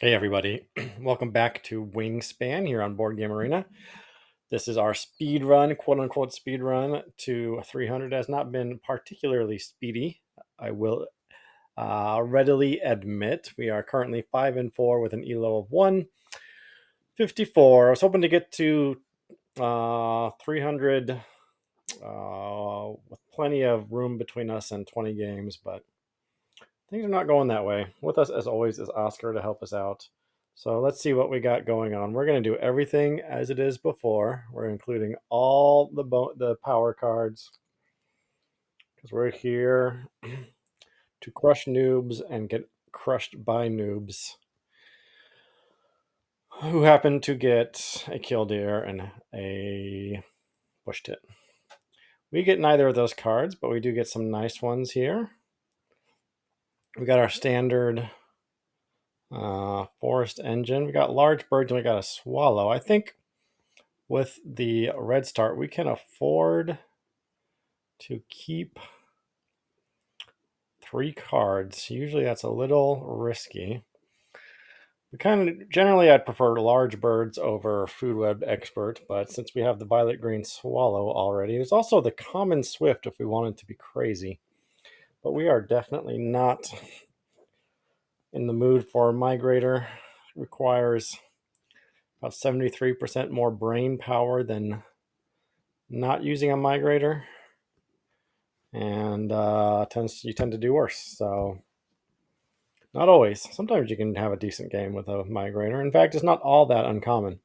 Hey everybody, welcome back to Wingspan here on Board Game Arena. This is our speed run, quote unquote speed run to 300. Has not been particularly speedy, I will readily admit. We are currently 5 and 4 with an ELO of 154. I was hoping to get to 300 with plenty of room between us and 20 games, but things are not going that way. With us, as always, is Oscar to help us out. So let's see what we got going on. We're going to do everything as it is before. We're including all the power cards because we're here to crush noobs and get crushed by noobs who happen to get a Killdeer and a push tit. We get neither of those cards, but we do get some nice ones here. We got our standard forest engine. We got large birds and we got a swallow. I think with the red start, we can afford to keep 3 cards. Usually that's a little risky. We kind of generally I'd prefer large birds over food web expert, but since we have the violet green swallow already, there's also the common swift if we wanted to be crazy. But we are definitely not in the mood for a migrator. It requires about 73% more brain power than not using a migrator, and you tend to do worse. So not always. Sometimes you can have a decent game with a migrator. In fact, it's not all that uncommon.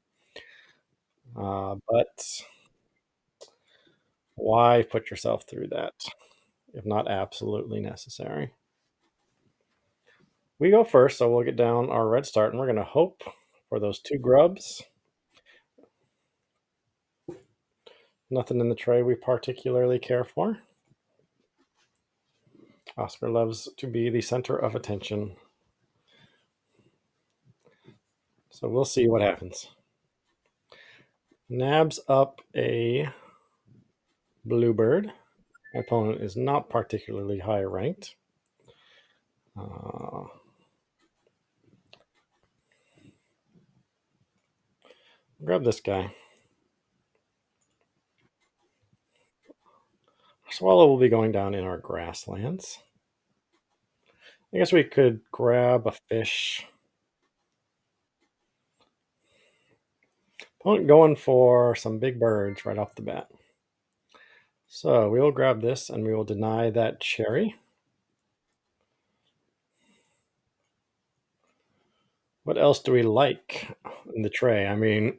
But why put yourself through that if not absolutely necessary? We go first, so we'll get down our red start, and we're going to hope for those 2 grubs. Nothing in the tray we particularly care for. Oscar loves to be the center of attention. So we'll see what happens. Nabs up a bluebird. My opponent is not particularly high ranked. Grab this guy. Swallow will be going down in our grasslands. I guess we could grab a fish. Opponent going for some big birds right off the bat. So we will grab this and we will deny that cherry. What else do we like in the tray? I mean,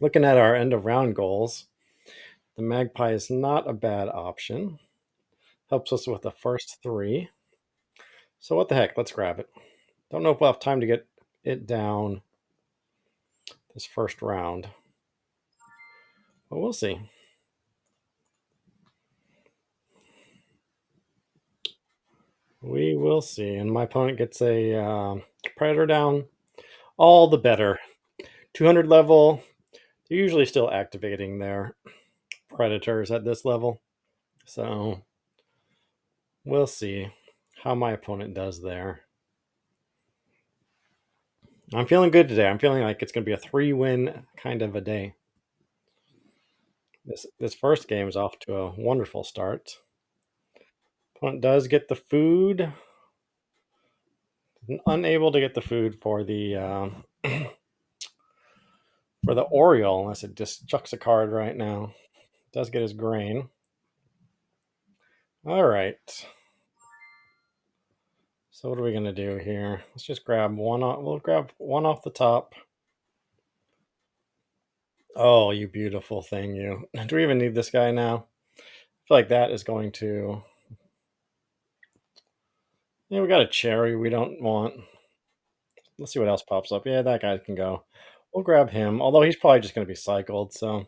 looking at our end of round goals, the magpie is not a bad option. Helps us with the first 3. So what the heck? Let's grab it. Don't know if we'll have time to get it down this first round, but we'll see. We will see. And my opponent gets a predator down. All the better. 200 level. They're usually still activating their predators at this level. So we'll see how my opponent does there. I'm feeling good today. I'm feeling like it's going to be a 3-win kind of a day. This first game is off to a wonderful start. Opponent does get the food. Unable to get the food for the for the Oriole, unless it just chucks a card right now. Does get his grain. All right. So what are we gonna do here? Let's just grab one off. We'll grab one off the top. Oh, you beautiful thing, you. Do we even need this guy now? I feel like that is going to. Yeah, we got a cherry we don't want. Let's see what else pops up. Yeah, that guy can go. We'll grab him, although he's probably just going to be cycled, so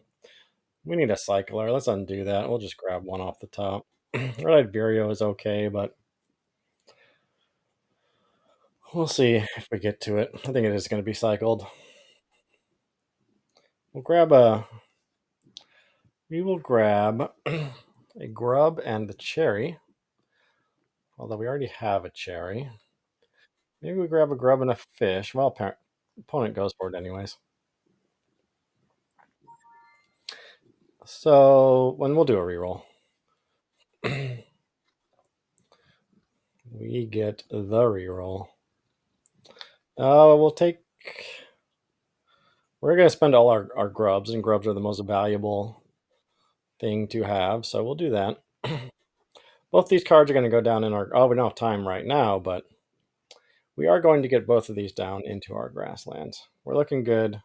we need a cycler. Let's undo that. We'll just grab one off the top. Red Vireo is okay, but we'll see if we get to it. I think it is going to be cycled. We'll grab a. We will grab a grub and the cherry, although we already have a cherry. Maybe we grab a grub and a fish. Well, opponent goes for it anyways. So when we'll do a reroll. We get the reroll. We'll take. We're gonna spend all our grubs, and grubs are the most valuable thing to have, so we'll do that. Both these cards are gonna go down in our. Oh, we don't have time right now, but we are going to get both of these down into our grasslands. We're looking good.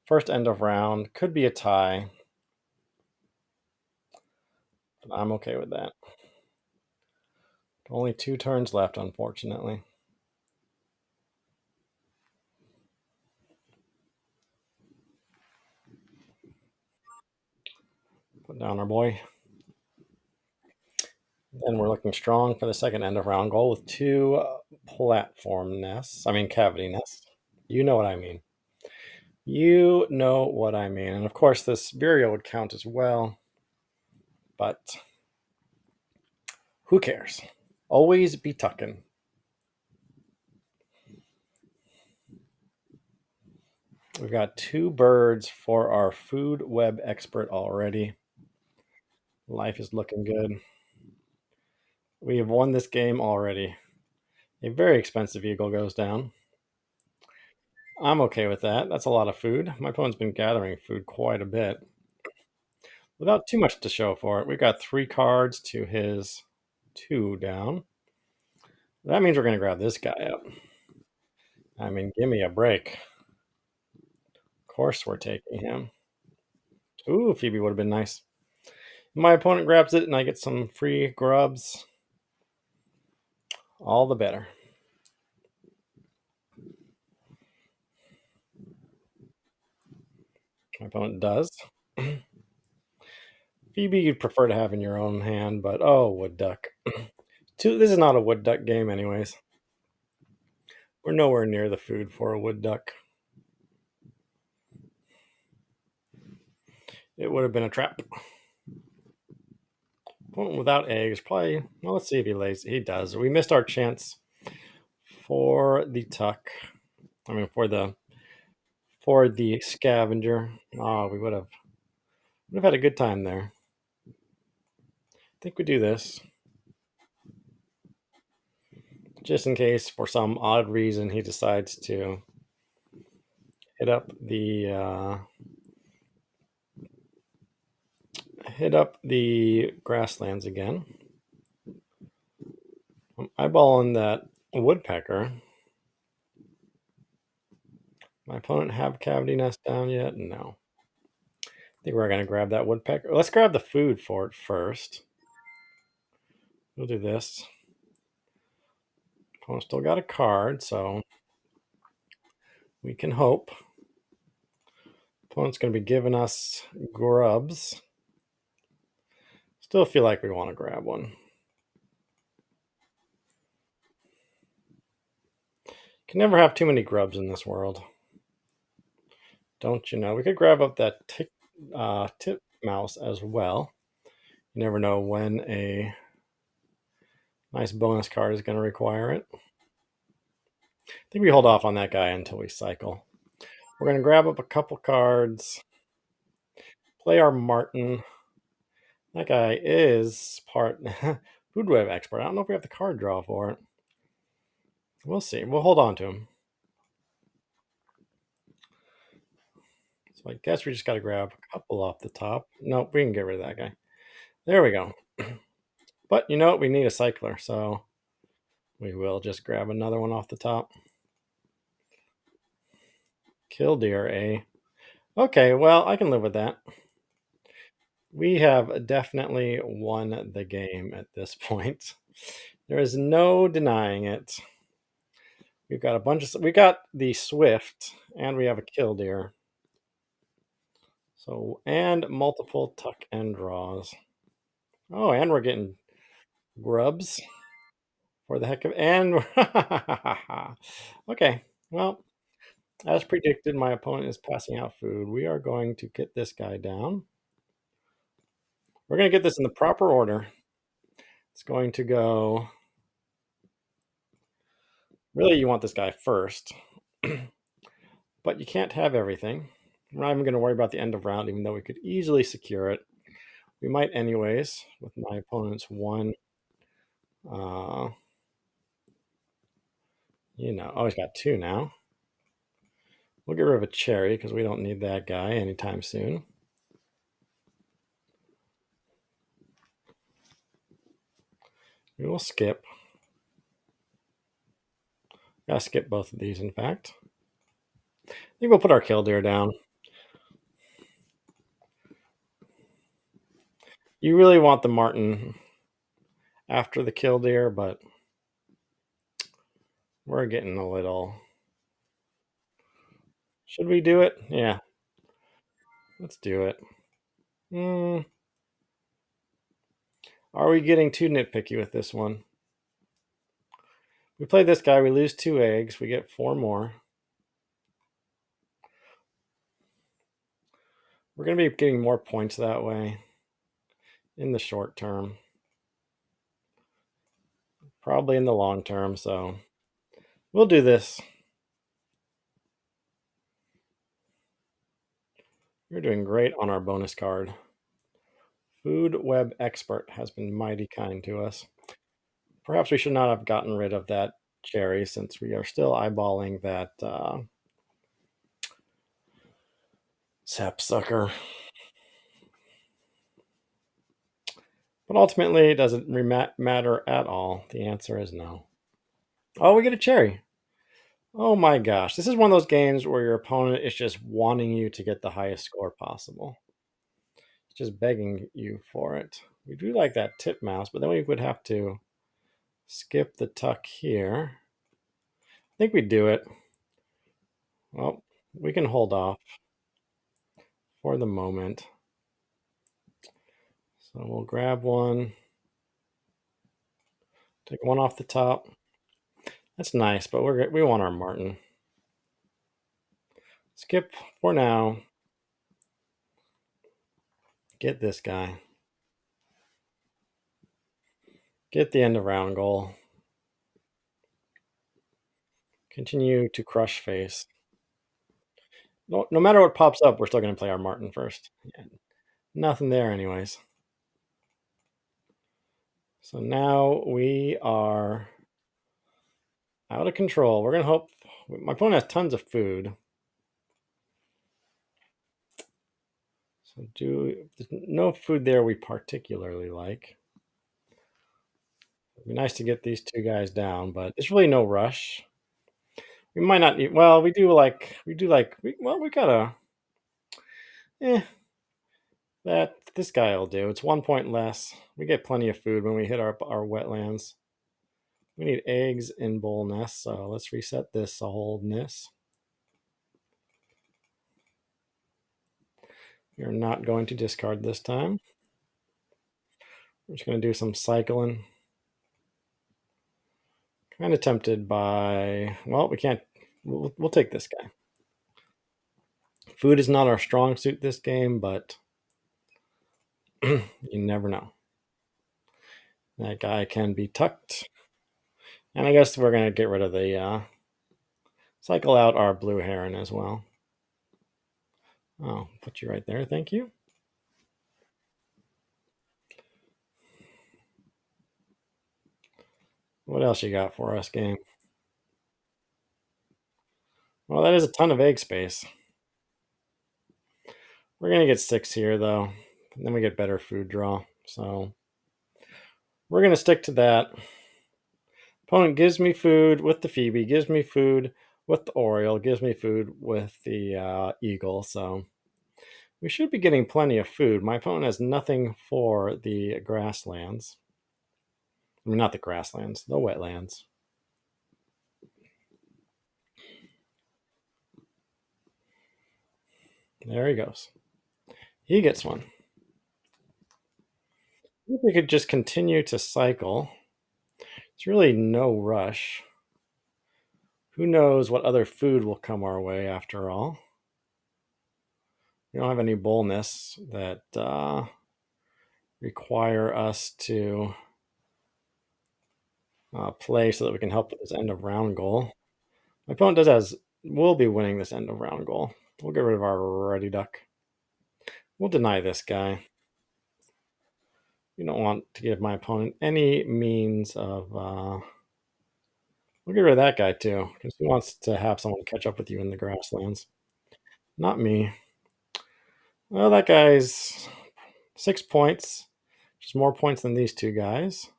First end of round could be a tie, but I'm okay with that. Only 2 turns left, unfortunately. Put down our boy. Then we're looking strong for the second end of round goal with 2 platform nests. I mean, cavity nests. You know what I mean. You know what I mean. And of course, this burial would count as well, but who cares? Always be tucking. We've got 2 birds for our food web expert already. Life is looking good. We have won this game already. A very expensive eagle goes down. I'm okay with that. That's a lot of food. My opponent's been gathering food quite a bit without too much to show for it. We've got 3 cards to his 2 down. That means we're going to grab this guy up. I mean, give me a break. Of course, we're taking him. Ooh, Phoebe would have been nice. My opponent grabs it and I get some free grubs. All the better. My opponent does. Phoebe, you'd prefer to have in your own hand, but oh, wood duck. This is not a wood duck game, anyways. We're nowhere near the food for a wood duck. It would have been a trap. Opponent without eggs, probably. Well, let's see if he lays. He does. We missed our chance for the tuck. I mean, for the scavenger. Oh, we would have had a good time there. I think we do this. Just in case for some odd reason he decides to hit up the grasslands again. I'm eyeballing that woodpecker. My opponent have cavity nest down yet? No. I think we're gonna grab that woodpecker. Let's grab the food for it first. We'll do this. Opponent still got a card, so we can hope. Opponent's gonna be giving us grubs. Still feel like we want to grab one. Can never have too many grubs in this world. Don't you know? We could grab up that tip mouse as well. You never know when a nice bonus card is going to require it. I think we hold off on that guy until we cycle. We're going to grab up a couple cards, play our Martin. That guy is part food web expert. I don't know if we have the card draw for it. We'll see. We'll hold on to him. So I guess we just got to grab a couple off the top. Nope, we can get rid of that guy. There we go. But you know what? We need a cycler, so we will just grab another one off the top. Killdeer, eh? Okay, well, I can live with that. We have definitely won the game at this point. There is no denying it. We've got a bunch of. We got the Swift, and we have a Killdeer. So, and multiple tuck and draws. Oh, and we're getting grubs for the heck of. And. Okay, well, as predicted, my opponent is passing out food. We are going to get this guy down. We're going to get this in the proper order. It's going to go Really, you want this guy first, but you can't have everything. We're not even going to worry about the end of round, even though we could easily secure it. We might anyways, with my opponent's one. Uh, oh, he's got two now. We'll get rid of a cherry because we don't need that guy anytime soon. We will skip. Gotta skip both of these, in fact. I think we'll put our Killdeer down. You really want the Martin after the Killdeer, but we're getting a little. Should we do it? Yeah, let's do it. Are we getting too nitpicky with this one? We play this guy, we lose 2 eggs, we get 4 more. We're going to be getting more points that way in the short term. Probably in the long term, so we'll do this. You're doing great on our bonus card. Food Web Expert has been mighty kind to us. Perhaps we should not have gotten rid of that cherry since we are still eyeballing that sapsucker. But ultimately, it doesn't matter at all. The answer is no. Oh, we get a cherry. Oh my gosh. This is one of those games where your opponent is just wanting you to get the highest score possible. It's just begging you for it. We do like that titmouse, but then we would have to skip the tuck here. I think we do it. Well, we can hold off for the moment. So we'll grab one. Take one off the top. That's nice, but we want our Martin. Skip for now. Get this guy. Get the end of round goal. Continue to crush face. No matter what pops up, we're still going to play our Martin first. Yeah, nothing there, anyways. So now we are out of control. We're going to hope. My opponent has tons of food. So there's no food there we particularly like. It'd be nice to get these two guys down, but there's really no rush. We might not need. Well, we gotta. Eh, this guy will do. It's 1 point less. We get plenty of food when we hit our wetlands. We need eggs in bowl nests, so let's reset this wholeness. You're not going to discard this time. We're just going to do some cycling. Kind of tempted by. Well, we can't. We'll take this guy. Food is not our strong suit this game, but you never know. That guy can be tucked. And I guess we're going to get rid of the cycle out our blue heron as well. Oh, put you right there. Thank you. What else you got for us, game? Well, that is a ton of egg space. We're going to get 6 here, though. And then we get better food draw. So we're going to stick to that. Opponent gives me food with the Phoebe, gives me food with the Oriole, gives me food with the Eagle. So we should be getting plenty of food. My opponent has nothing for the grasslands. I mean, not the grasslands, the wetlands. There he goes. He gets one. If we could just continue to cycle. It's really no rush. Who knows what other food will come our way after all. We don't have any boldness that require us to play so that we can help with this end of round goal. My opponent will be winning this end of round goal. We'll get rid of our ready duck. We'll deny this guy. We don't want to give my opponent any means of. We'll get rid of that guy too, because he wants to have someone catch up with you in the grasslands. Not me. Well, that guy's 6 points, which is more points than these two guys.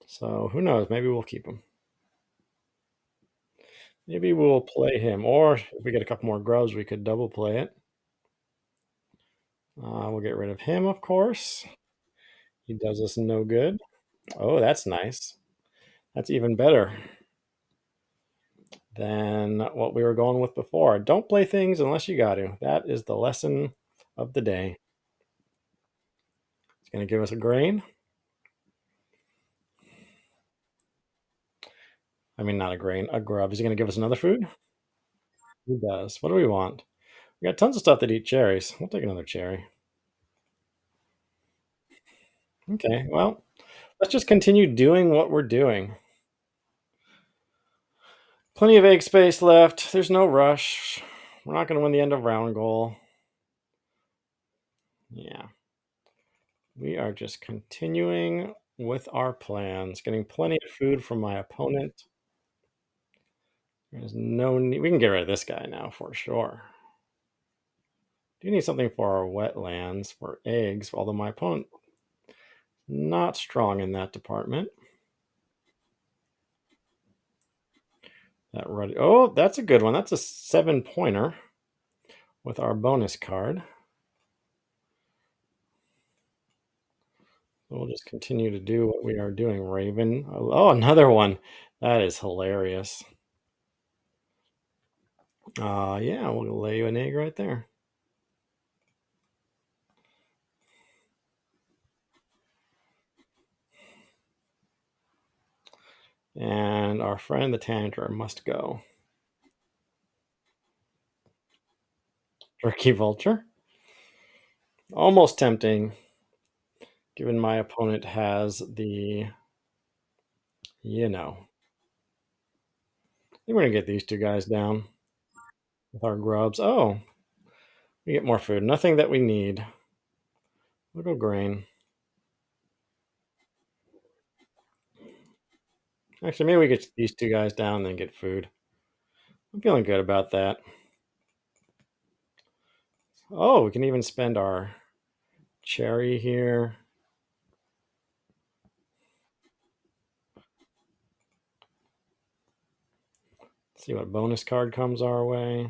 So who knows? Maybe we'll keep him. Maybe we'll play him, or if we get a couple more grubs, we could double play it. We'll get rid of him, of course. He does us no good. Oh, that's nice. That's even better than what we were going with before. Don't play things unless you got to. That is the lesson of the day. It's going to give us a grain. I mean, not a grain, a grub. Is he going to give us another food? He does. What do we want? We got tons of stuff that eat cherries. We'll take another cherry. Okay, well, let's just continue doing what we're doing. Plenty of egg space left. There's no rush. We're not going to win the end of round goal. Yeah. We are just continuing with our plans, getting plenty of food from my opponent. There's no need. We can get rid of this guy now for sure. Do need something for our wetlands for eggs, although my opponent not strong in that department. That ready. Oh, that's a good one. That's a 7-pointer with our bonus card. We'll just continue to do what we are doing, Raven. Oh, another one. That is hilarious. Yeah, we'll lay you an egg right there. And our friend the tanager must go. Turkey vulture. Almost tempting, given my opponent has the, you know. I think we're going to get these two guys down with our grubs. Oh, we get more food. Nothing that we need. We'll go grain. Actually, maybe we get these two guys down and then get food. I'm feeling good about that. Oh, we can even spend our cherry here. See what bonus card comes our way.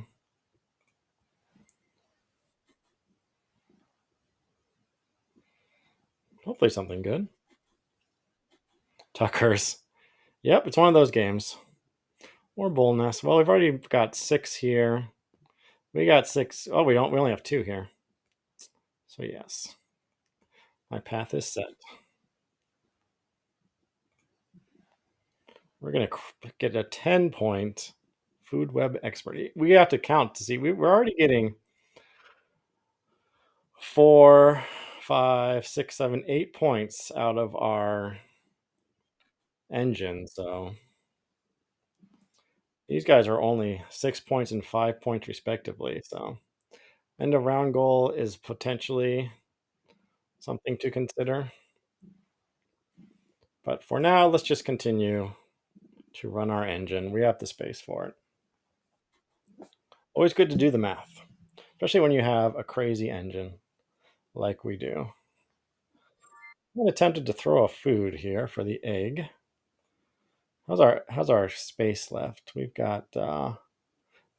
Hopefully something good. Tuckers. Yep, it's one of those games. Or bull nest. Well, we've already got 6 here. We got 6. Oh, we don't. We only have 2 here. So yes, my path is set. We're gonna get a 10-point food web expert. We have to count to see. We're already getting 4, 5, 6, 7, 8 points out of our engine. So these guys are only 6 points and 5 points respectively. So end of round goal is potentially something to consider. But for now, let's just continue to run our engine. We have the space for it. Always good to do the math, especially when you have a crazy engine like we do. I'm tempted to throw a food here for the egg. How's our space left? We've got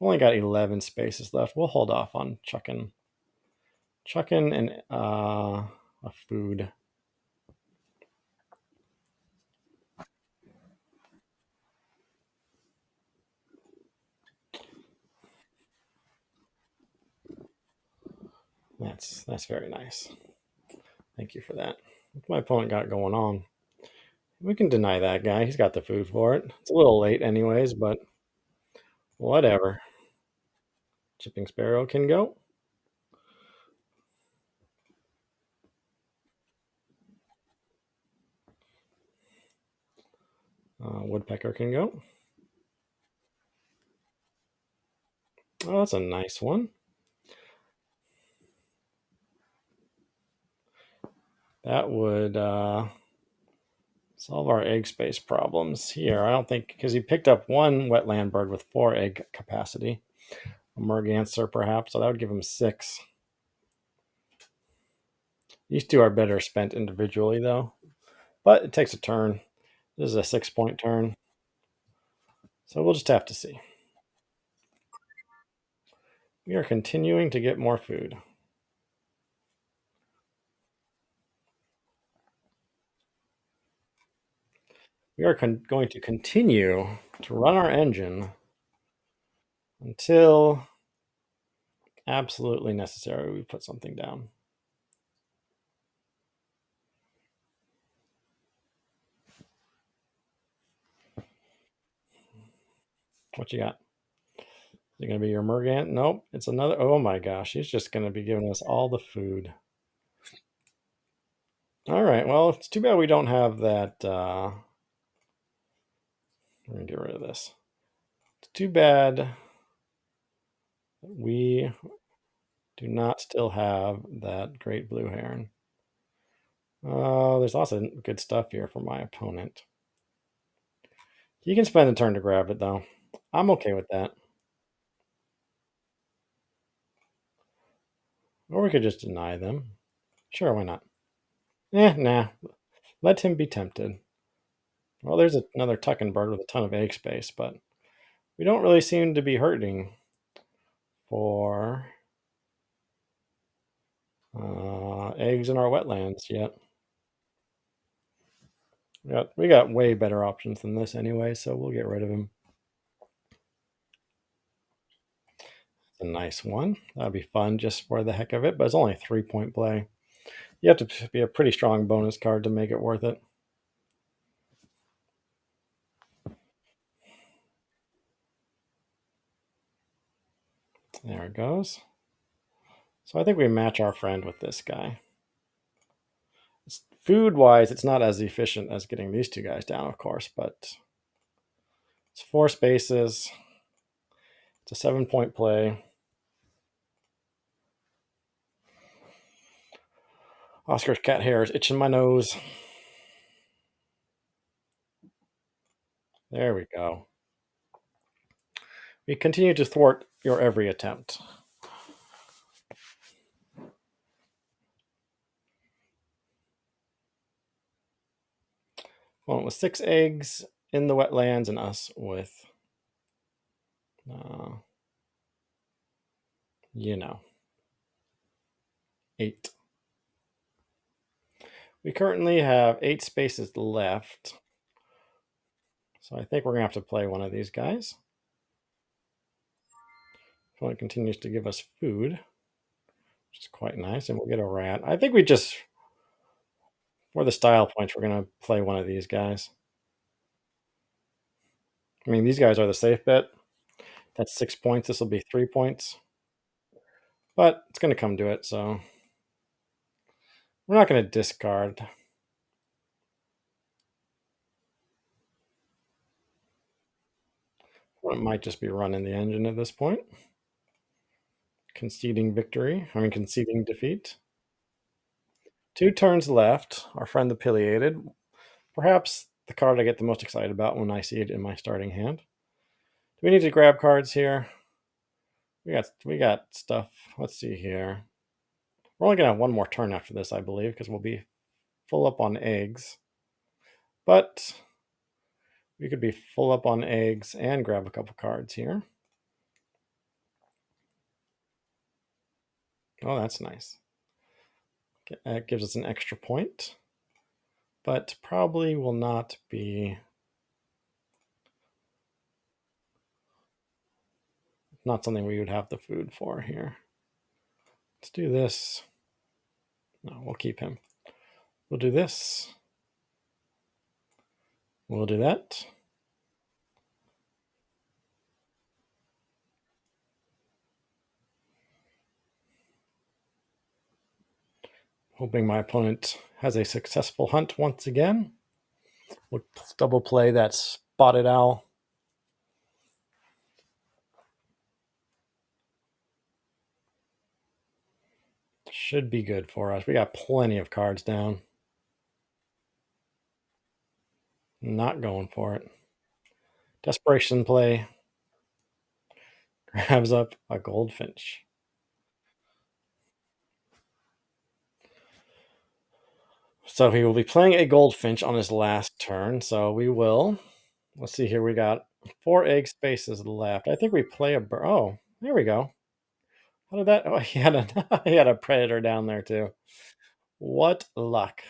only got 11 spaces left. We'll hold off on chucking and a food. That's very nice. Thank you for that. What's my opponent got going on? We can deny that guy. He's got the food for it. It's a little late anyways, but whatever. Chipping Sparrow can go. Woodpecker can go. Oh, that's a nice one. That would solve our egg space problems here. I don't think, because he picked up one wetland bird with 4 egg capacity. A merganser, perhaps, so that would give him 6. These two are better spent individually, though. But it takes a turn. This is a 6-point turn. So we'll just have to see. We are continuing to get more food. We are going to continue to run our engine until absolutely necessary. We put something down. What you got? Is it going to be your Mergant? Nope. It's another. Oh my gosh. He's just going to be giving us all the food. All right. Well, it's too bad we don't have that. We're going to get rid of this. It's too bad that we do not still have that great blue heron. Oh, there's lots of good stuff here for my opponent. He can spend a turn to grab it, though. I'm okay with that. Or we could just deny them. Sure, why not? Nah. Let him be tempted. Well, there's another tucking bird with a ton of egg space, but we don't really seem to be hurting for eggs in our wetlands yet. We got way better options than this anyway, so we'll get rid of him. It's a nice one. That'd be fun just for the heck of it, but it's only a 3-point play. You have to be a pretty strong bonus card to make it worth it. There it goes. So I think we match our friend with this guy. Food-wise, it's not as efficient as getting these two guys down, of course, but it's 4 spaces. It's a 7-point play. Oscar's cat hair is itching my nose. There we go. We continue to thwart your every attempt. One with 6 eggs in the wetlands and us with, uh, 8. We currently have 8 spaces left. So I think we're going to have to play one of these guys. Opponent continues to give us food, which is quite nice, and we'll get a rat. I think we just, for the style points, we're going to play one of these guys. I mean, these guys are the safe bet. That's 6 points. This will be 3 points. But it's going to come to it, so we're not going to discard. It might just be running the engine at this point. Conceding defeat. 2 turns left. Our friend the Pileated. Perhaps the card I get the most excited about when I see it in my starting hand. Do we need to grab cards here? We got stuff. Let's see here. We're only gonna have one more turn after this, I believe, because we'll be full up on eggs. But we could be full up on eggs and grab a couple cards here. Oh, that's nice. That gives us an extra point, but probably will not be not something we would have the food for here. Let's do this. No, we'll keep him. We'll do this. We'll do that. Hoping my opponent has a successful hunt once again. We'll double play that spotted owl. Should be good for us. We got plenty of cards down. Not going for it. Desperation play. Grabs up a goldfinch. So he will be playing a goldfinch on his last turn. So we will. Let's see here. We got 4 egg spaces left. I think we play a bird. Oh, there we go. How did that? Oh, he had a he had a predator down there too. What luck!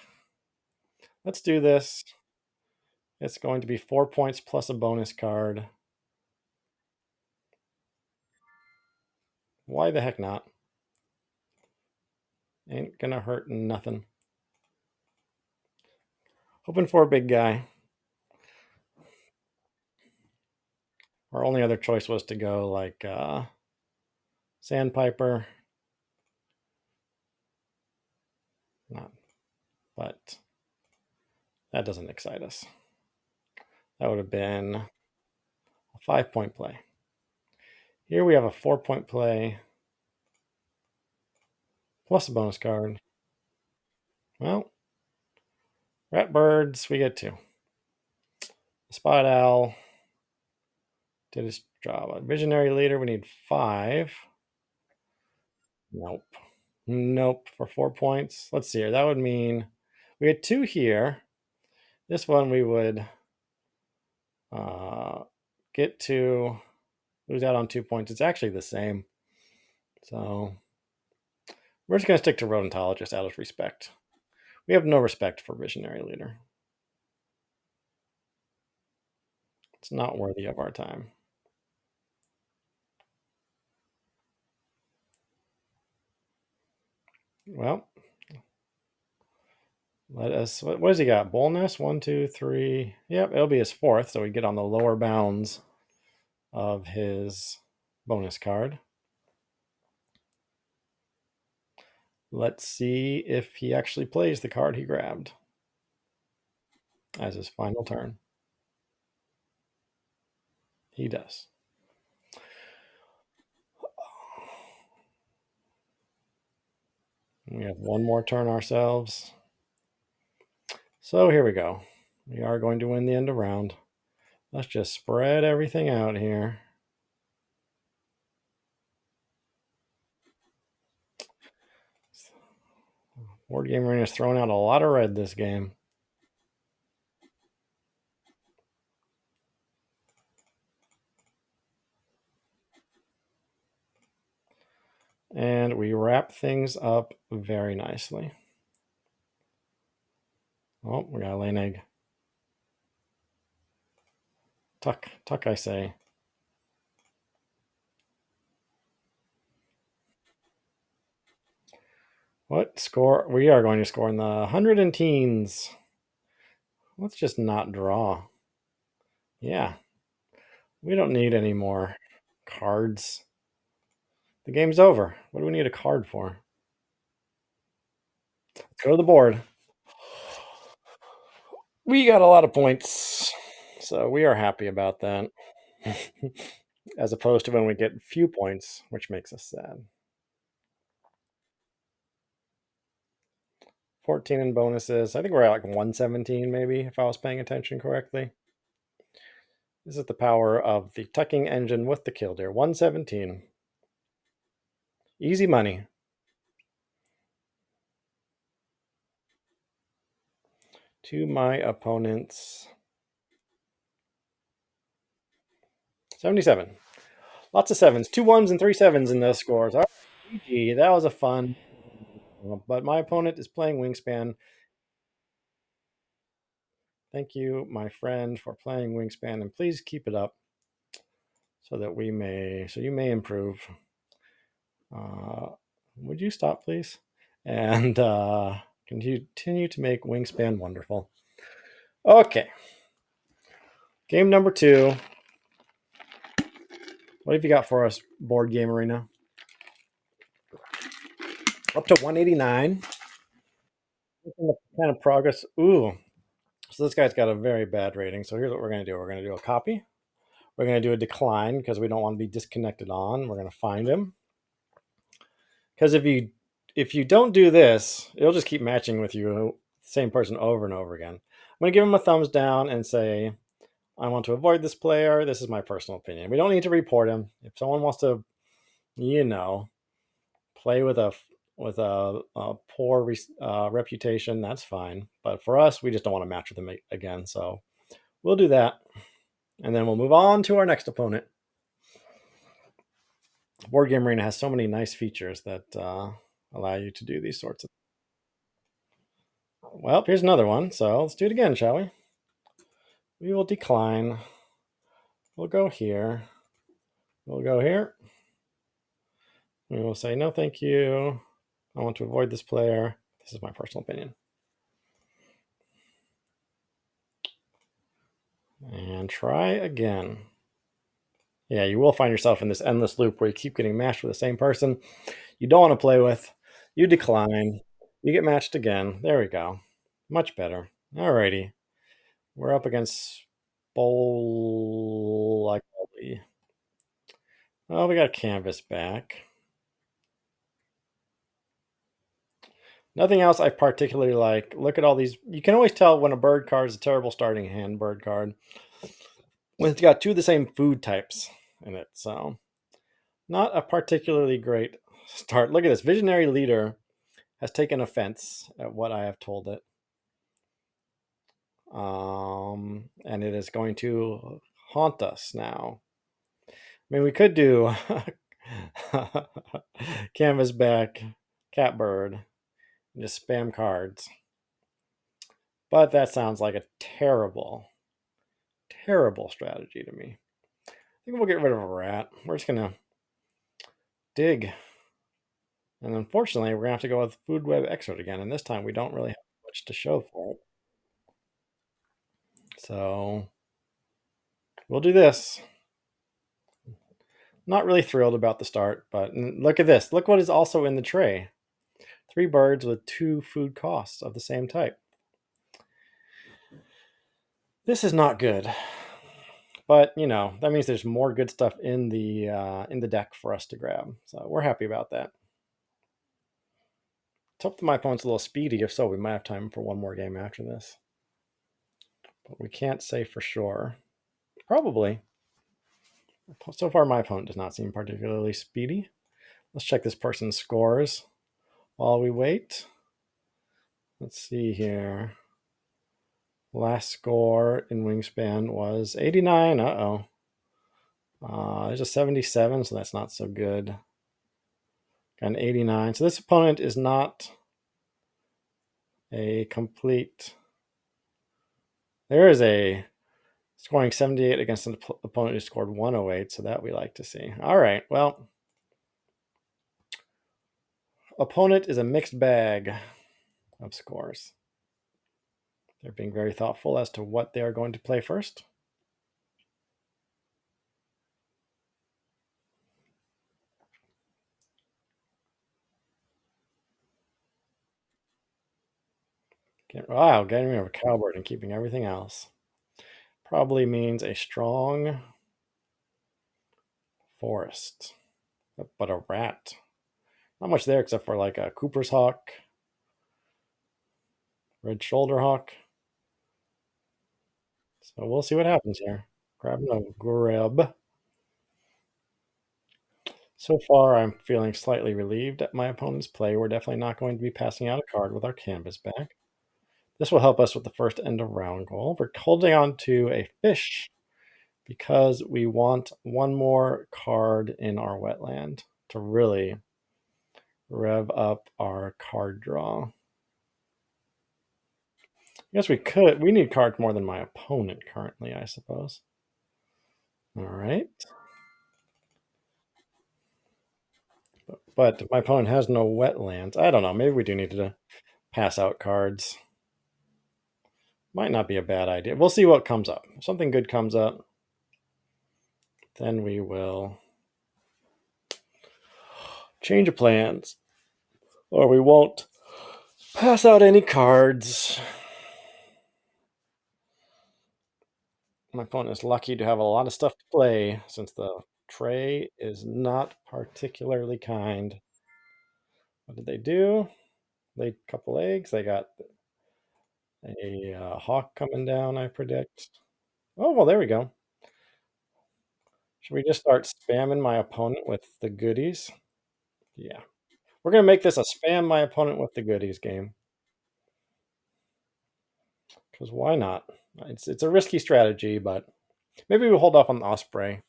Let's do this. It's going to be 4 points plus a bonus card. Why the heck not? Ain't gonna hurt nothing. Hoping for a big guy. Our only other choice was to go like Sandpiper. Not, but that doesn't excite us. That would have been a 5-point play. Here we have a 4-point play plus a bonus card. Well, rat birds, we get 2. Spot owl did his job. A visionary leader, we need 5. Nope. Nope for 4 points. Let's see here. That would mean we had 2 here. This one we would get to lose out on 2 points. It's actually the same. So we're just going to stick to Rodentologist out of respect. We have no respect for Visionary Leader. It's not worthy of our time. Well, let us. What has he got? Boldness 1, 2, 3. Yep, it'll be his 4th, so we get on the lower bounds of his bonus card. Let's see if he actually plays the card he grabbed as his final turn. He does. We have one more turn ourselves. So here we go. We are going to win the end of round. Let's just spread everything out here. Board Game Arena's throwing out a lot of red this game. And we wrap things up very nicely. Oh, we got to lay an egg. Tuck, tuck, I say. What score? We are going to score in the 100 and teens. Let's just not draw. Yeah. We don't need any more cards. The game's over. What do we need a card for? Let's go to the board. We got a lot of points. So we are happy about that. As opposed to when we get few points, which makes us sad. 14 in bonuses. I think we're at like 117 maybe, if I was paying attention correctly. This is the power of the tucking engine with the Killdeer. 117. Easy money. To my opponents. 77. Lots of 7s. 2 1s and 3 7s in those scores. All right, GG. That was a fun. But my opponent is playing Wingspan. Thank you, my friend, for playing Wingspan, and please keep it up so that you may improve. Would you stop, please? And continue to make Wingspan wonderful. Okay. Game number 2. What have you got for us, Board Game Arena? Up to 189. Looking at the kind of progress. Ooh. So this guy's got a very bad rating. So here's what we're going to do. We're going to do a copy. We're going to do a decline because we don't want to be disconnected on. We're going to find him. Because if you don't do this, it'll just keep matching with you, same person over and over again. I'm going to give him a thumbs down and say, I want to avoid this player. This is my personal opinion. We don't need to report him. If someone wants to, you know, play with a poor reputation, that's fine. But for us, we just don't want to match with him again. So we'll do that. And then we'll move on to our next opponent. Board Game Arena has so many nice features that allow you to do these sorts of. Well, here's another one. So let's do it again, shall we? We will decline. We'll go here. We'll go here. We will say, no, thank you. I want to avoid this player. This is my personal opinion. And try again. Yeah, you will find yourself in this endless loop where you keep getting matched with the same person you don't want to play with. You decline. You get matched again. There we go. Much better. Alrighty. We're up against Bowl. Oh, we got a canvas back. Nothing else I particularly like. Look at all these. You can always tell when a bird card is a terrible starting hand bird card when it's got two of the same food types in it. So, not a particularly great start. Look at this. Visionary Leader has taken offense at what I have told it. And it is going to haunt us now. I mean, we could do canvasback, catbird, and just spam cards. But that sounds like a terrible, terrible strategy to me. I think we'll get rid of a rat. We're just going to dig. And unfortunately, we're going to have to go with Food Web Expert again. And this time, we don't really have much to show for it. So we'll do this. Not really thrilled about the start, but look at this. Look what is also in the tray. 3 birds with 2 food costs of the same type. This is not good. But, you know, that means there's more good stuff in the deck for us to grab. So we're happy about that. Let's hope that my opponent's a little speedy. If so, we might have time for one more game after this. But we can't say for sure. Probably. So far, my opponent does not seem particularly speedy. Let's check this person's scores while we wait. Let's see here. Last score in Wingspan was 89. Uh-oh. There's a 77, so that's not so good. Got an 89. So this opponent is not a complete. There is a scoring 78 against an opponent who scored 108, so that we like to see. All right, well, opponent is a mixed bag of scores. They're being very thoughtful as to what they are going to play first. Wow, getting rid of a cowbird and keeping everything else. Probably means a strong forest. But a rat. Not much there except for like a Cooper's hawk, red shoulder hawk. So we'll see what happens here. Grabbing a grub. So far, I'm feeling slightly relieved at my opponent's play. We're definitely not going to be passing out a card with our canvas back. This will help us with the first end of round goal. We're holding on to a fish because we want one more card in our wetland to really rev up our card draw. I guess we could. We need cards more than my opponent currently, I suppose. All right. But my opponent has no wetlands. I don't know. Maybe we do need to pass out cards. Might not be a bad idea. We'll see what comes up. If something good comes up, then we will change of plans. Or we won't pass out any cards. My opponent is lucky to have a lot of stuff to play since the tray is not particularly kind. What did they do? Laid a couple eggs. They got a hawk coming down, I predict. Oh, well, there we go. Should we just start spamming my opponent with the goodies? Yeah. We're going to make this a spam my opponent with the goodies game. Because why not? It's a risky strategy, but maybe we'll hold off on the Osprey.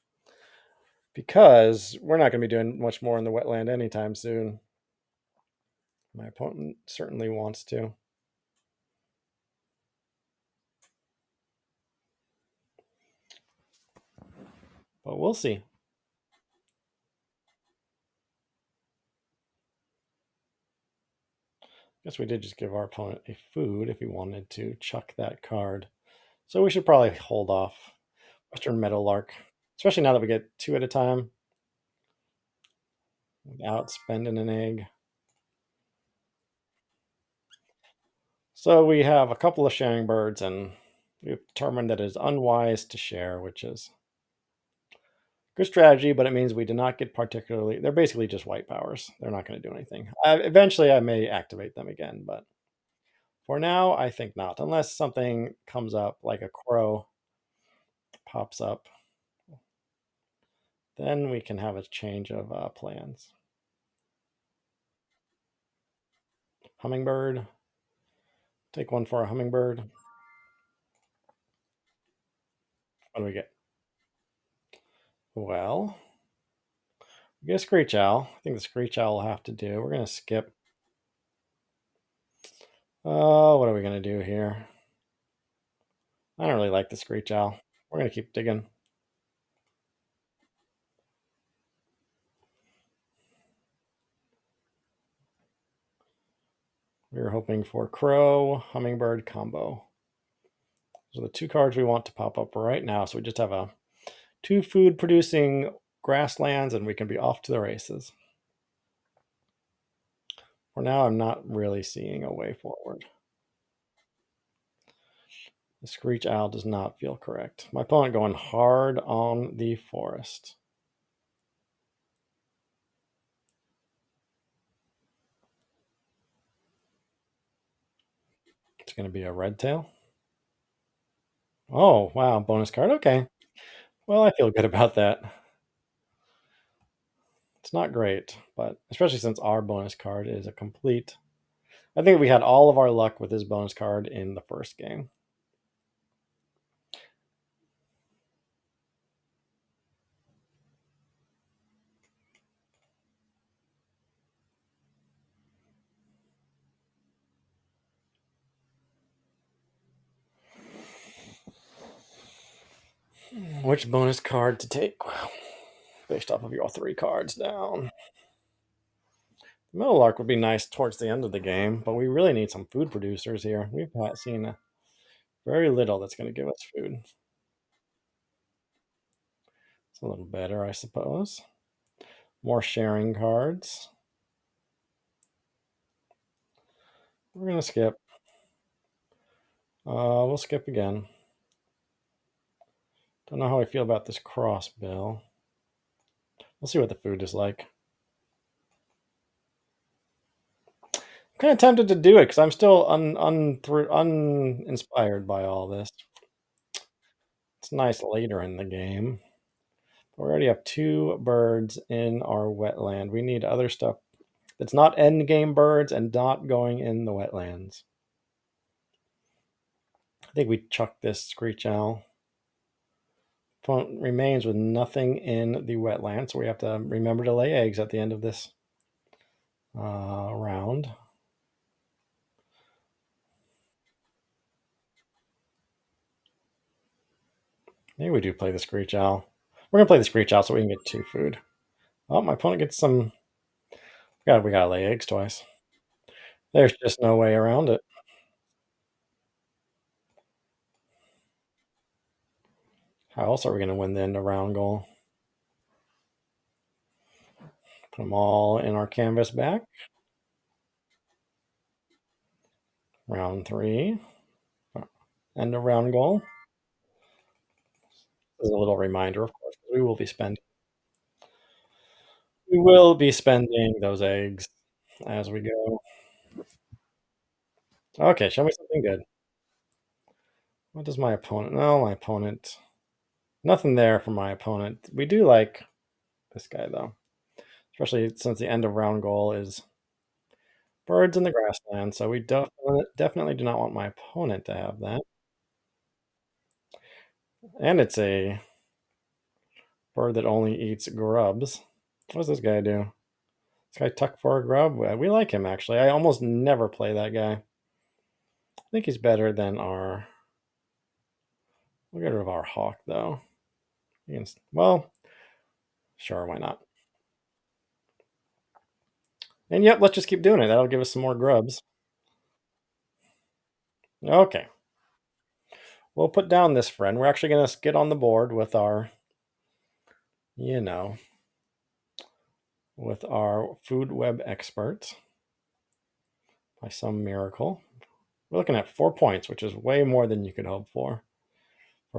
Because we're not going to be doing much more in the wetland anytime soon. My opponent certainly wants to. But we'll see. Guess we did just give our opponent a food if he wanted to chuck that card. So we should probably hold off Western Meadowlark, especially now that we get two at a time without spending an egg. So we have a couple of sharing birds, and we've determined that it is unwise to share, which is good strategy, but it means we do not get particularly. They're basically just white powers. They're not going to do anything. Eventually, I may activate them again, but for now, I think not, unless something comes up like a crow pops up. Then we can have a change of plans. Hummingbird. Take one for a hummingbird. What do we get? Well, we get a screech owl. I think the screech owl will have to do. We're going to skip. Oh, what are we going to do here? I don't really like the screech owl. We're going to keep digging. We were hoping for crow, hummingbird combo. Those are the two cards we want to pop up right now. So we just have a two food producing grasslands and we can be off to the races. For now, I'm not really seeing a way forward. The screech owl does not feel correct. My opponent going hard on the forest. It's going to be a red tail. Oh, wow. Bonus card. Okay. Well, I feel good about that. It's not great, but especially since our bonus card is a complete. I think we had all of our luck with his bonus card in the first game. Which bonus card to take? Based off of your three cards down. Meadowlark would be nice towards the end of the game, but we really need some food producers here. We've not seen very little that's going to give us food. It's a little better, I suppose. More sharing cards. We're going to skip. We'll skip again. Don't know how I feel about this crossbill. We'll see what the food is like. I'm kind of tempted to do it because I'm still uninspired by all this. It's nice later in the game. We already have two birds in our wetland. We need other stuff that's not end game birds and not going in the wetlands. I think we chuck this screech owl. Opponent remains with nothing in the wetland, so we have to remember to lay eggs at the end of this round. Maybe we do play the screech owl. We're gonna play the screech owl so we can get two food. Oh, my opponent gets some. We gotta lay eggs twice. There's just no way around it. How else are we gonna win the end of round goal? Put them all in our canvas back. Round three. End of round goal. As a little reminder, of course, 'cause we will be spending those eggs as we go. Okay, show me something good. What does my opponent no, my opponent nothing there for my opponent. We do like this guy, though, especially since the end of round goal is birds in the grassland, so we definitely do not want my opponent to have that. And it's a bird that only eats grubs. What does this guy do? This guy tuck for a grub? We like him, actually. I almost never play that guy. I think he's better than our... We'll get rid of our hawk, though. Well, sure, why not? And yep, let's just keep doing it. That'll give us some more grubs. Okay, we'll put down this friend. We're actually going to get on the board with our, you know, with our food web expert by some miracle. We're looking at 4 points, which is way more than you could hope for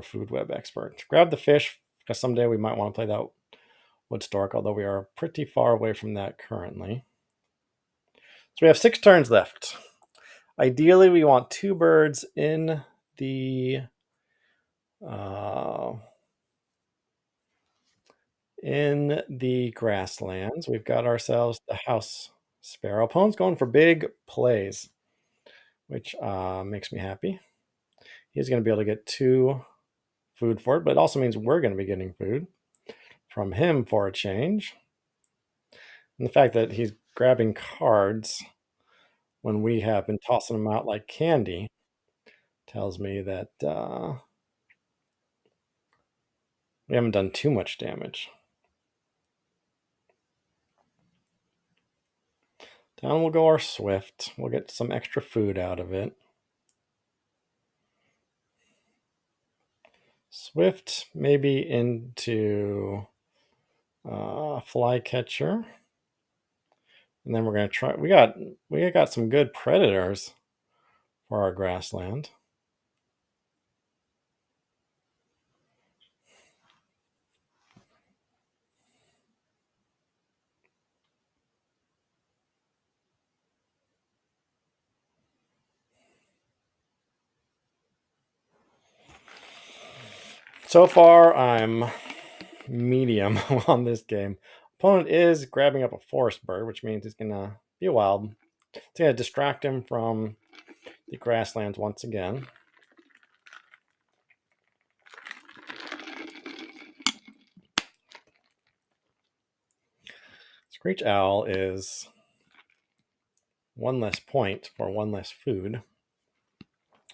food web expert. Grab the fish, because someday we might want to play that wood stork, although we are pretty far away from that currently. So we have 6 turns left. Ideally, we want 2 birds uh, in the grasslands. We've got ourselves the house sparrow. Opponent's going for big plays, which makes me happy. He's going to be able to get 2 food for it, but it also means we're going to be getting food from him for a change. And the fact that he's grabbing cards when we have been tossing them out like candy tells me that we haven't done too much damage. Down will go our swift. We'll get some extra food out of it. Swift maybe into flycatcher. And then we're going to try... We got some good predators for our grassland. So far, I'm medium on this game. Opponent is grabbing up a forest bird, which means he's going to be a wild. It's going to distract him from the grasslands once again. Screech Owl is 1 less point for 1 less food.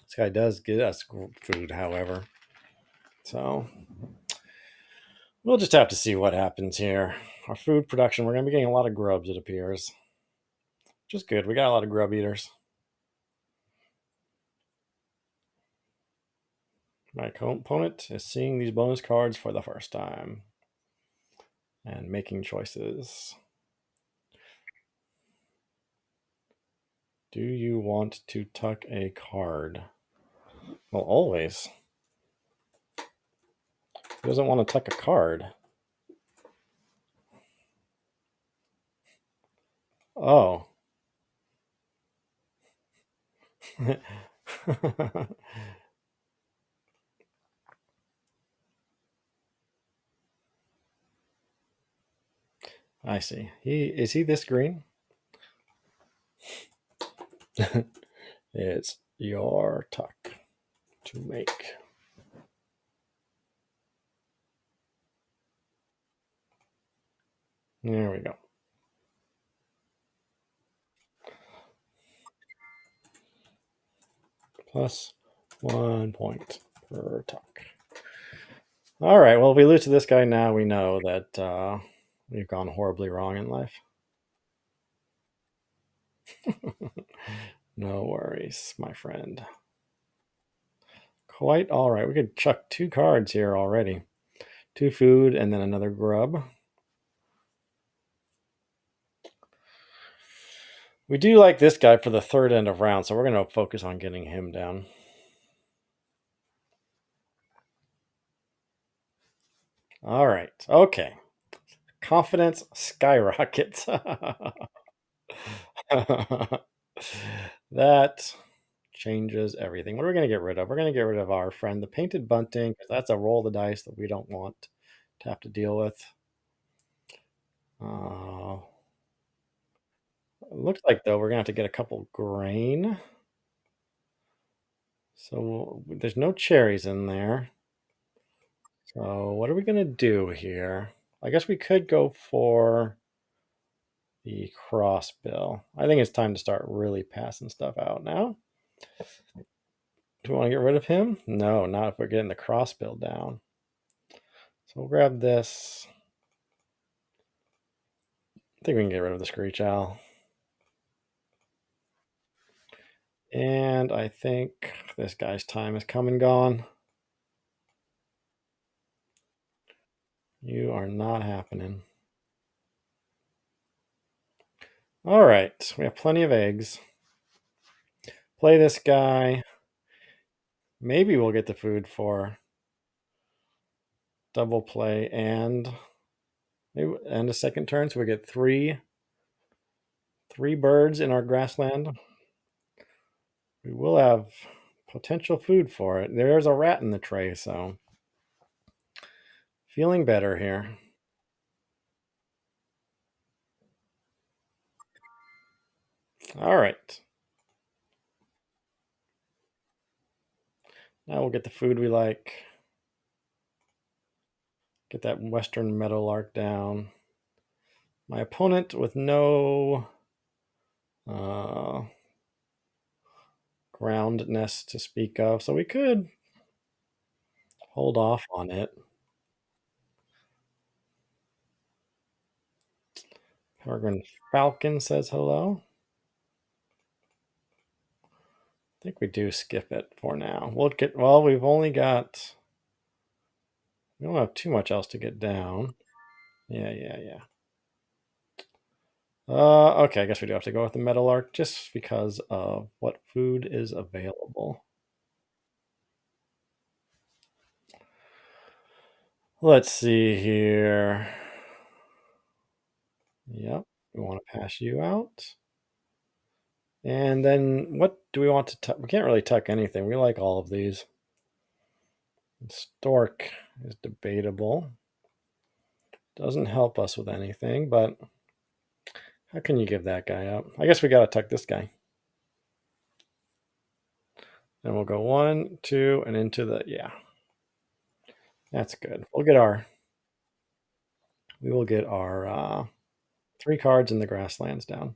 This guy does get us food, however. So we'll just have to see what happens here. Our food production, we're going to be getting a lot of grubs, it appears. Which is good. We got a lot of grub eaters. My opponent is seeing these bonus cards for the first time and making choices. Do you want to tuck a card? Well, always. Who doesn't want to tuck a card? Oh. I see. Is he this green? It's your tuck to make. There we go. Plus 1 point per tuck. All right. Well, if we lose to this guy now, we know that we've gone horribly wrong in life. No worries, my friend. Quite all right. We could chuck 2 cards here already. 2 food and then another grub. We do like this guy for the 3rd end of round, so we're going to focus on getting him down. All right. Okay. Confidence skyrockets. That changes everything. What are we going to get rid of? We're going to get rid of our friend, the painted bunting, because that's a roll of the dice that we don't want to have to deal with. Uh, looks like, though, we're going to have to get a couple grain. So there's no cherries in there. So what are we going to do here? I guess we could go for the crossbill. I think it's time to start really passing stuff out now. Do we want to get rid of him? No, not if we're getting the crossbill down. So we'll grab this. I think we can get rid of the screech owl. And I think this guy's time is come and gone. You are not happening. All right, we have plenty of eggs. Play this guy. Maybe we'll get the food for double play and maybe and a second turn, so we get three birds in our grassland. We will have potential food for it. There's a rat in the tray, so feeling better here. All right. Now we'll get the food we like. Get that western meadowlark down. My opponent with no ground nest to speak of, so we could hold off on it. Peregrine Falcon says hello. I think we do skip it for now. Well, we've only got, we don't have too much else to get down. Yeah. Okay, I guess we do have to go with the meadowlark just because of what food is available. Let's see here. Yep, we want to pass you out. And then what do we want to tuck? We can't really tuck anything. We like all of these. Stork is debatable. Doesn't help us with anything, but how can you give that guy up? I guess we got to tuck this guy. Then we'll go 1, 2, and into the, yeah. That's good. We will get our 3 cards in the grasslands down.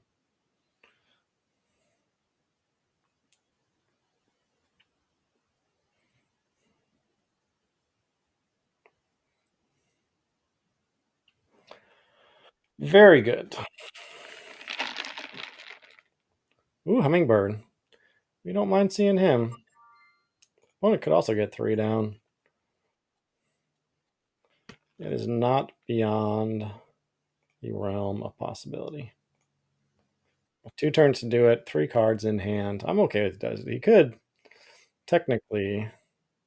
Very good. Ooh, hummingbird. We don't mind seeing him. Opponent could also get 3 down. It is not beyond the realm of possibility. 2 turns to do it, 3 cards in hand. I'm okay with does. He could technically,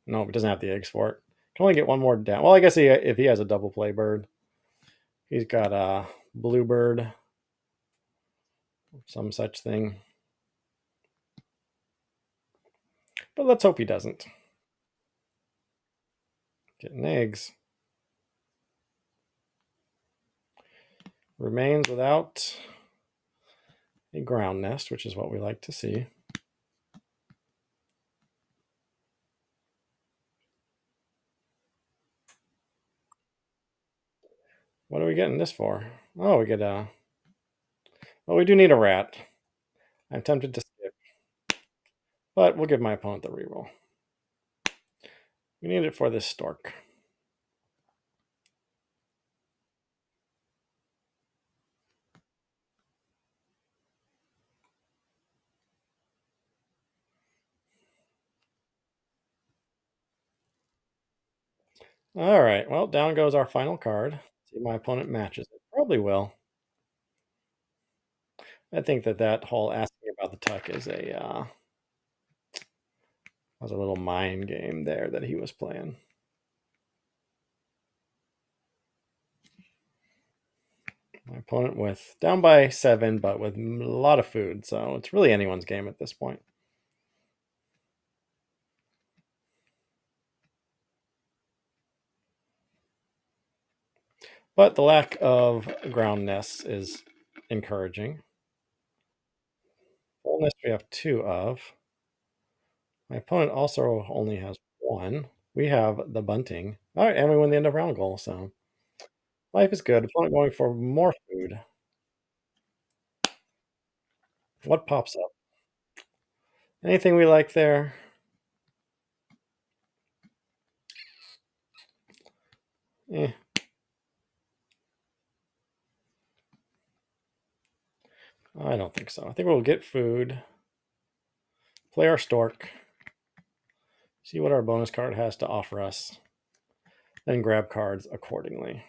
no, he doesn't have the eggs for it. Can only get 1 more down. Well, I guess if he has a double play bird, he's got a bluebird, some such thing. But let's hope he doesn't. Getting eggs. Remains without a ground nest, which is what we like to see. What are we getting this for? Oh, we get a. Well, we do need a rat. I'm tempted to skip, but we'll give my opponent the reroll. We need it for this stork. All right. Well, down goes our final card. See if my opponent matches it. Probably will. I think that whole asking about the tuck is a was a little mind game there that he was playing. Opponent with down by 7, but with a lot of food, so it's really anyone's game at this point. But the lack of ground nests is encouraging. Full nest we have 2 of. My opponent also only has 1. We have the bunting. All right, and we win the end of round goal, so life is good. Opponent going for more food. What pops up? Anything we like there? Eh, I don't think so. I think we'll get food, play our stork, see what our bonus card has to offer us, then grab cards accordingly.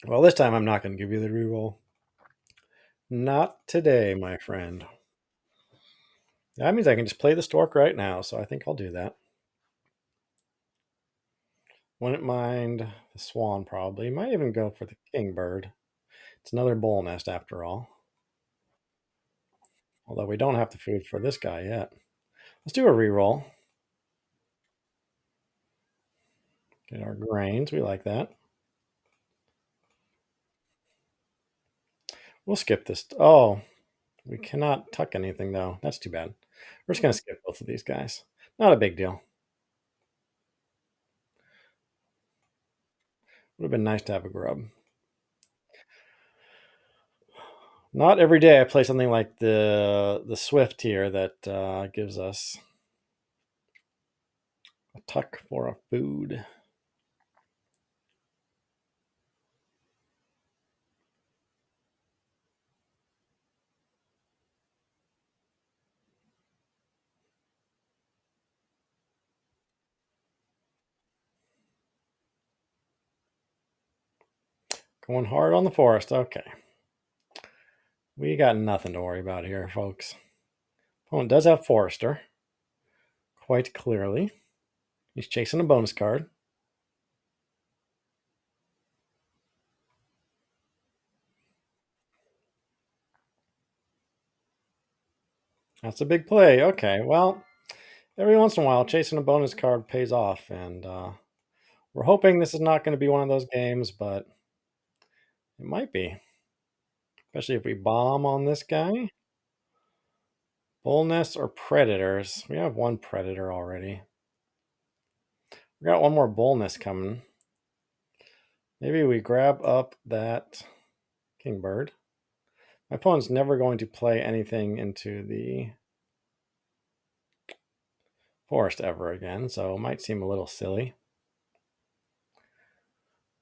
Well, this time I'm not going to give you the reroll. Not today, my friend. That means I can just play the stork right now, so I think I'll do that. Wouldn't mind the swan, probably. Might even go for the kingbird. It's another bull nest after all. Although we don't have the food for this guy yet. Let's do a reroll. Get our grains. We like that. We'll skip this. Oh, we cannot tuck anything, though. That's too bad. We're just going to skip both of these guys. Not a big deal. Would have been nice to have a grub. Not every day I play something like the Swift here that gives us a tuck for a food. Going hard on the forest. Okay. We got nothing to worry about here, folks. Opponent does have Forester. Quite clearly. He's chasing a bonus card. That's a big play. Okay, well, every once in a while, chasing a bonus card pays off, and we're hoping this is not going to be one of those games, but it might be. Especially if we bomb on this guy. Bull nests or predators. We have one predator already. We got one more bull nest coming. Maybe we grab up that kingbird. My opponent's never going to play anything into the forest ever again, so it might seem a little silly.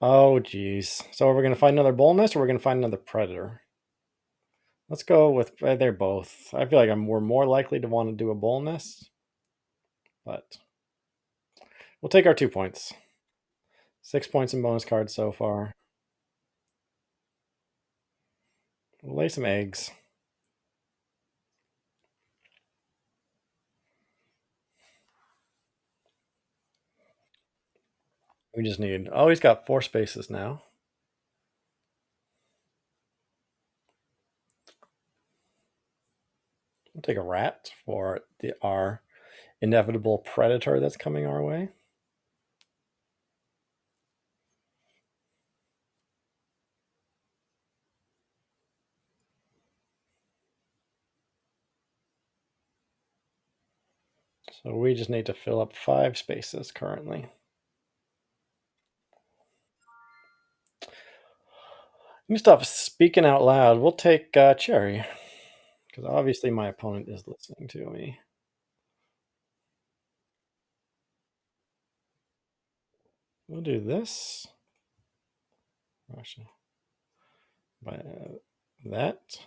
Oh, geez. So are we going to find another bull nest or we're going to find another predator? Let's go with they're both. I feel like we're more likely to want to do a bull nest, but we'll take our 2 points. 6 points in bonus cards so far. We'll lay some eggs. We just need. Oh, he's got 4 spaces now. We'll take a rat for our inevitable predator that's coming our way. So we just need to fill up 5 spaces currently. Let me stop speaking out loud. We'll take Cherry, because obviously my opponent is listening to me. We'll do this. Actually, by that.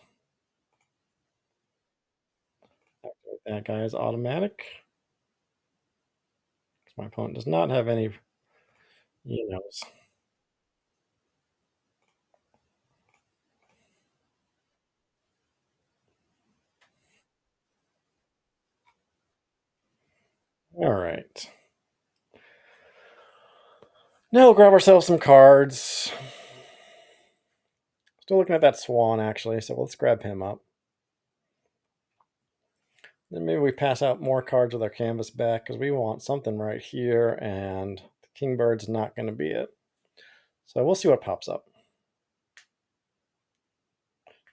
That guy is automatic. My opponent does not have any ELOs. All right. Now we'll grab ourselves some cards. Still looking at that swan, actually, so let's grab him up. Then maybe we pass out more cards with our canvas back because we want something right here, and the Kingbird's not going to be it. So we'll see what pops up.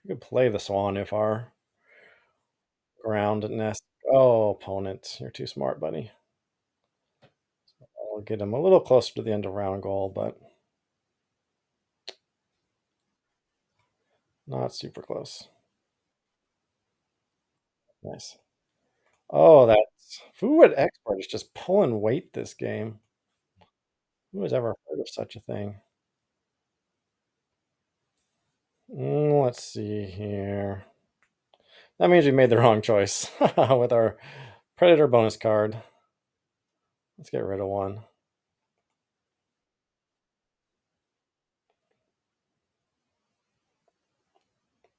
We could play the swan if our ground nest. Oh, opponent, you're too smart, buddy. I'll get him a little closer to the end of round goal, but not super close. Nice. Oh, that's Food Expert is just pulling weight this game. Who has ever heard of such a thing? Let's see here. That means we made the wrong choice with our Predator bonus card. Let's get rid of one.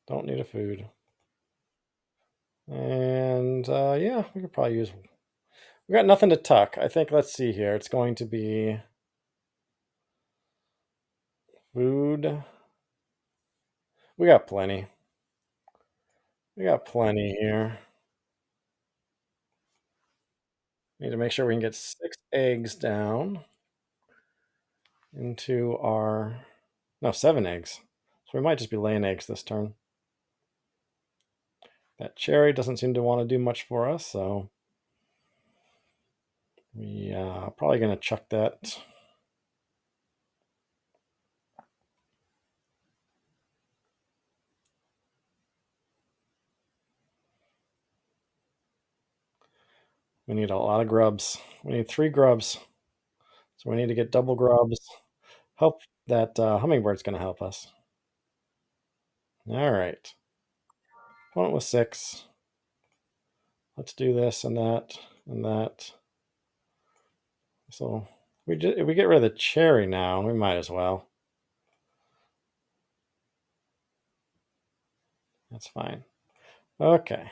Don't need a food. And yeah, we could probably use. We got nothing to tuck. I think, let's see here. It's going to be food. We got plenty. We got plenty here. Need to make sure we can get 6 eggs down into our. No, 7 eggs. So we might just be laying eggs this turn. That cherry doesn't seem to want to do much for us, so we probably going to chuck that. We need a lot of grubs. We need 3 grubs. So we need to get double grubs. Hope that hummingbird's going to help us. All right. Opponent with 6. Let's do this and that and that. So if we get rid of the cherry now, we might as well. That's fine. Okay.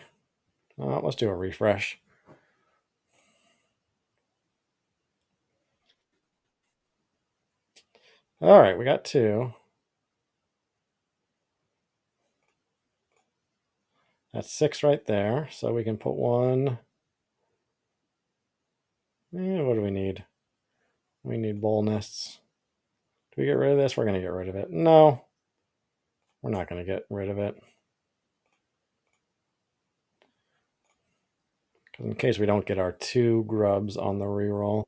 Let's do a refresh. All right, we got 2. That's 6 right there. So we can put one. What do we need? We need bowl nests. Do we get rid of this? We're going to get rid of it. No, we're not going to get rid of it. Because in case we don't get our 2 grubs on the reroll.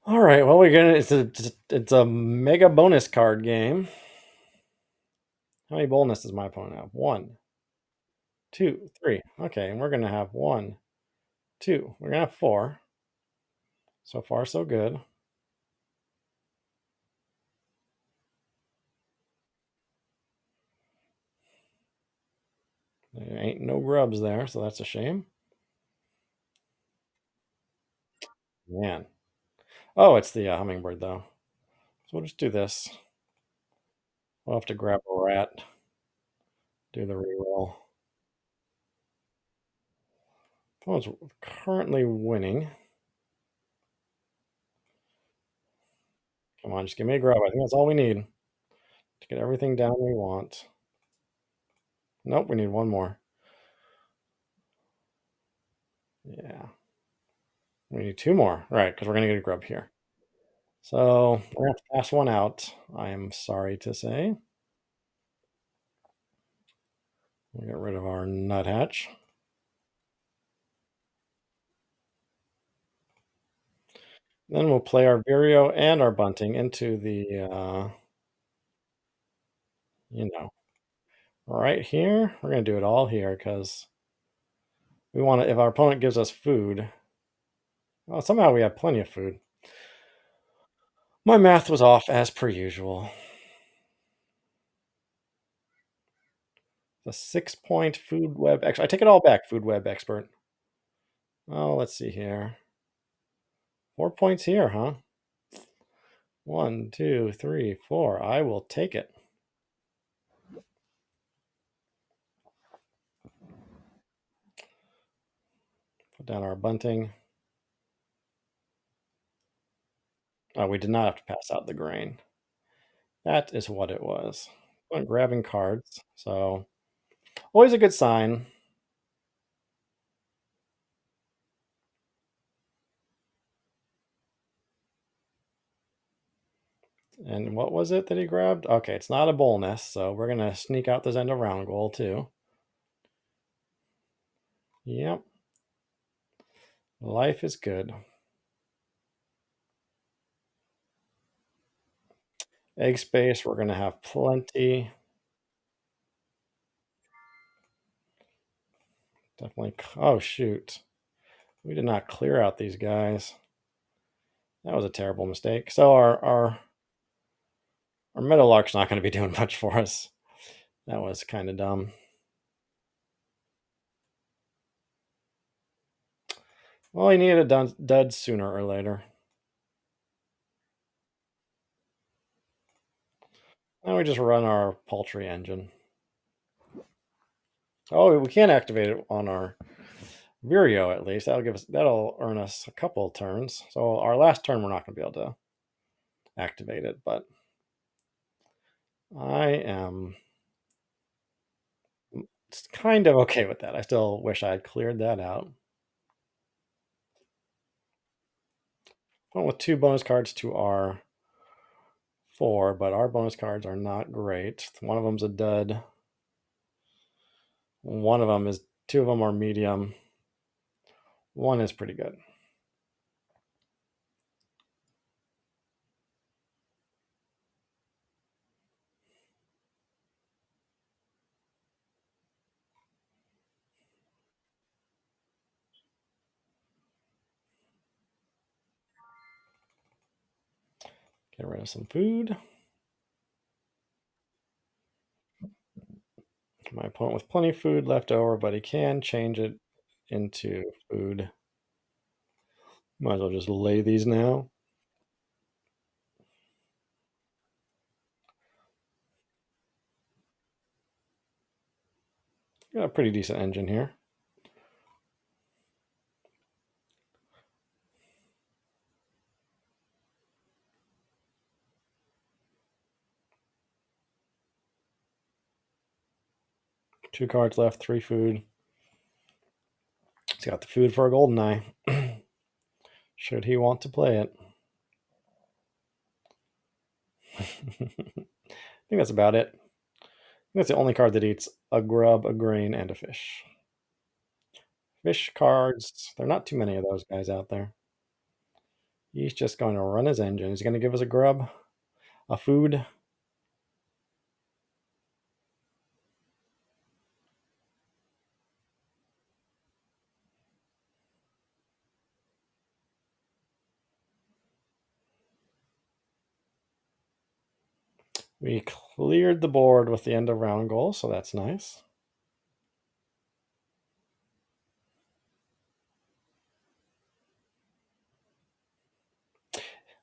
All right, well, it's a mega bonus card game. How many bowl nests does my opponent have? 1, 2, 3. Okay, and we're going to have 1, 2. We're going to have 4. So far, so good. There ain't no grubs there, so that's a shame. Man. Oh, it's the hummingbird, though. So we'll just do this. We'll have to grab a rat, do the reroll. Opponent's currently winning. Come on, just give me a grub. I think that's all we need to get everything down we want. Nope, we need one more. Yeah. We need 2 more. Right, because we're going to get a grub here. So we're going to have to pass one out, I am sorry to say. We'll get rid of our nuthatch. Then we'll play our vireo and our bunting into the, right here. We're going to do it all here because we want to, if our opponent gives us food, well, somehow we have plenty of food. My math was off as per usual. The 6-point food web expert. I take it all back, food web expert. Oh, let's see here. 4 points here, huh? 1, 2, 3, 4. I will take it. Put down our bunting. Oh, we did not have to pass out the grain. That is what it was. I'm grabbing cards, so always a good sign. And what was it that he grabbed? Okay, it's not a bull nest, so we're gonna sneak out this end of round goal too. Yep, life is good. Egg space, we're gonna have plenty. Definitely. Oh shoot, we did not clear out these guys. That was a terrible mistake. So our meadowlark's not going to be doing much for us. That was kind of dumb. Well, he needed a dud sooner or later. Now we just run our poultry engine. Oh, we can activate it on our Vireo at least. That'll earn us a couple of turns. So our last turn we're not going to be able to activate it, but I am kind of okay with that. I still wish I had cleared that out. Went with 2 bonus cards to our 4, but our bonus cards are not great. One of them's a dud. One of them is, two of them are medium. One is pretty good. Get rid of some food. My opponent with plenty of food left over, but he can change it into food. Might as well just lay these now. Got a pretty decent engine here. Two cards left, 3 food. He's got the food for a golden eye. Should he want to play it? I think that's about it. That's the only card that eats a grub, a grain, and a fish. Fish cards, there are not too many of those guys out there. He's just going to run his engine. He's going to give us a grub, a food. We cleared the board with the end of round goal, so that's nice.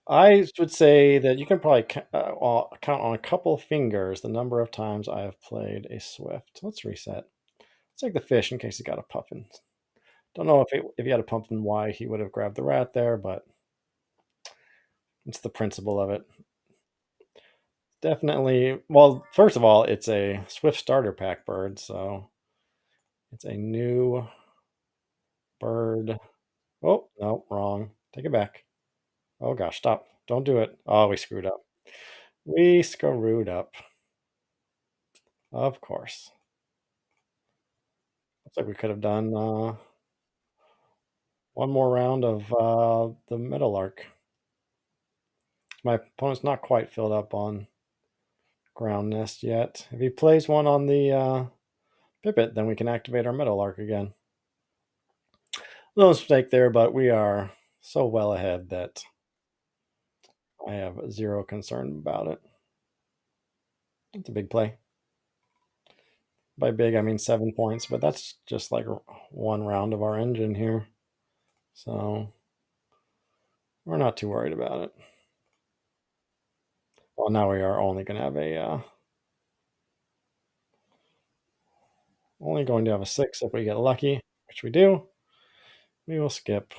I would say that you can probably count on a couple fingers the number of times I have played a Swift. Let's reset. Let's take the fish in case he got a puffin. Don't know if he had a pumpkin, why he would have grabbed the rat there, but it's the principle of it. Definitely. Well, first of all, it's a Swift starter pack bird, so it's a new bird. Oh, no, wrong. Take it back. Oh gosh, stop. Don't do it. Oh, we screwed up. We screwed up. Of course. Looks like we could have done one more round of the Meadowlark. My opponent's not quite filled up on ground nest yet. If he plays one on the Pipit, then we can activate our Meadowlark again. Little mistake there, but we are so well ahead that I have zero concern about it. It's a big play. By big, I mean 7 points, but that's just like one round of our engine here. So we're not too worried about it. Well, now we are only going to have only going to have a 6 if we get lucky, which we do. We will skip.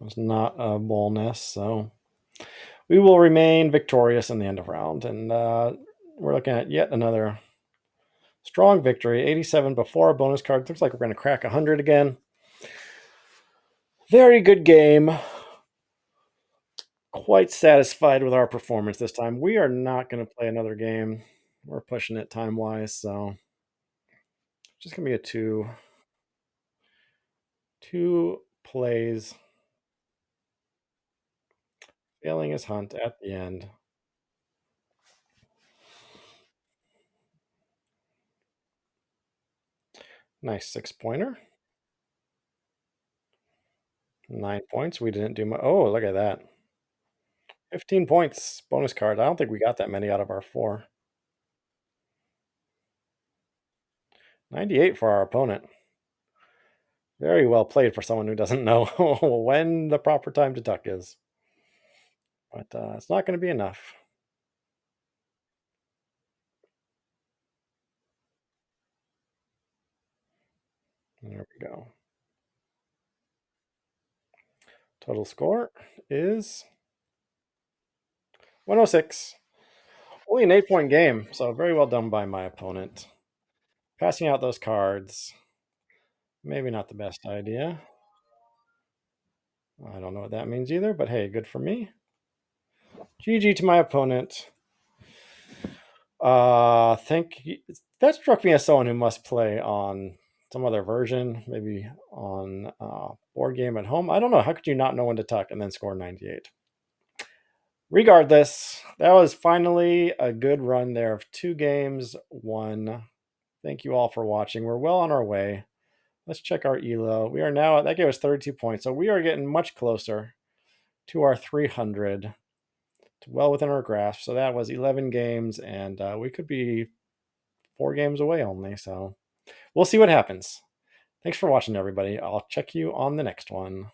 It's not a bull nest, so we will remain victorious in the end of round. And we're looking at yet another strong victory. 87 before a bonus card. Looks like we're going to crack 100 again. Very good game. Quite satisfied with our performance this time. We are not going to play another game. We're pushing it time-wise, so just going to be a two plays. Failing his hunt at the end. Nice 6-pointer. 9 points. We didn't do much. Oh, look at that. 15 points. Bonus card. I don't think we got that many out of our 4. 98 for our opponent. Very well played for someone who doesn't know when the proper time to tuck is. But it's not going to be enough. There we go. Total score is 106. Only an 8-point game, so very well done by my opponent. Passing out those cards, maybe not the best idea. I don't know what that means either, but hey, good for me. GG to my opponent. Think that struck me as someone who must play on some other version, maybe on board game at home. I don't know. How could you not know when to tuck and then score 98? Regardless, that was finally a good run there of 2 games, 1. Thank you all for watching. We're well on our way. Let's check our ELO. We are now, that gave us 32 points. So we are getting much closer to our 300. Well within our grasp. So that was 11 games, and we could be 4 games away only. So we'll see what happens. Thanks for watching, everybody. I'll check you on the next one.